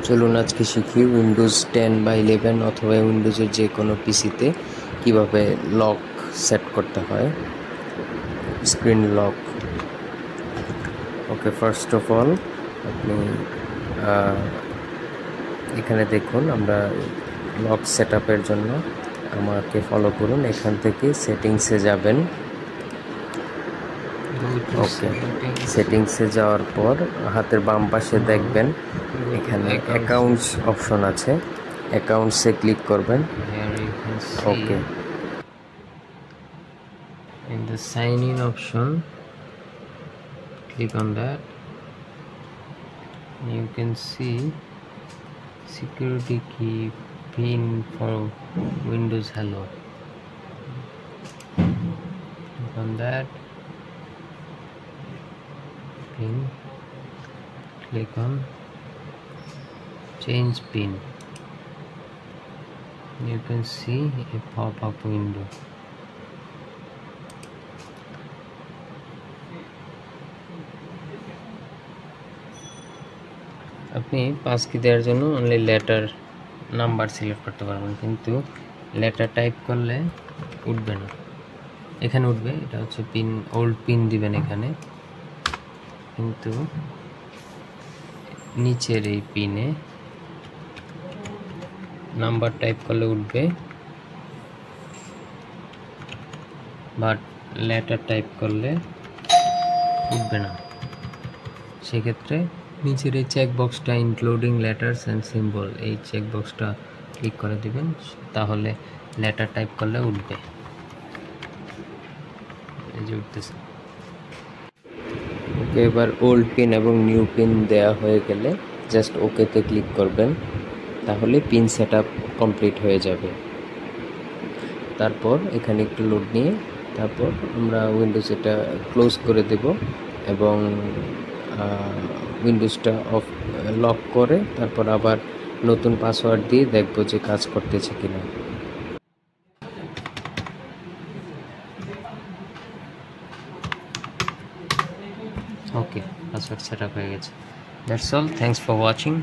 চলুন আজকে শিখি উইন্ডোজ 10 বা 11 অথবা উইন্ডোজের যে কোনো পিসিতে কিভাবে লক সেট করতে হয়, screen lock. Okay, first of all আপনি এখানে দেখুন, আমরা লক সেট আপের জন্য আমাকে ফলো করুন। এখান থেকে সেটিংসে যাবেন। ওকে, সেটিংসে যাওয়ার পর হাতের বাম পাশে দেখবেন এখানে অ্যাকাউন্টস অপশন আছে, অ্যাকাউন্টসে ক্লিক করবেন। ওকে, in the sign in option, click on that. You can see security key pin for Windows Hello. Click on that pin, click on change pin. You can see a pop-up window. আপনি pass কি দেওয়ার জন্য only letter number select করতে পারবেন, কিন্তু letter type করলে উঠবে না। এখানে উঠবে, এটা হচ্ছে পিন, ওল্ড পিন দিবেন এখানে, কিন্তু নিচের এই পিনে নাম্বার টাইপ করলে উঠবে, বাট লেটার টাইপ করলে উঠবে না। সেক্ষেত্রে নিচের এই চেকবক্সটা ইনক্লুডিং লেটার্স অ্যান্ড সিম্বল, এই চেকবক্সটা ক্লিক করে দিবেন, তাহলে লেটার টাইপ করলে উঠবে। এই যে উঠতেছে। ওকে, এবার ওল্ড পিন এবং নিউ পিন দেওয়া হয়ে গেলে জাস্ট ওকেতে ক্লিক করবেন, তাহলে পিন সেট আপ কমপ্লিট হয়ে যাবে। তারপর এখানে একটু লোড নিয়ে তারপর আমরা উইন্ডোজ এটা ক্লোজ করে দেব এবং উইন্ডোজটা অফ লক করে তারপর আবার নতুন পাসওয়ার্ড দিয়ে দেখব যে কাজ করতেছে কিনা। ওকে, পাসওয়ার্ড সেট আপ হয়ে গেছে। That's all, thanks for watching.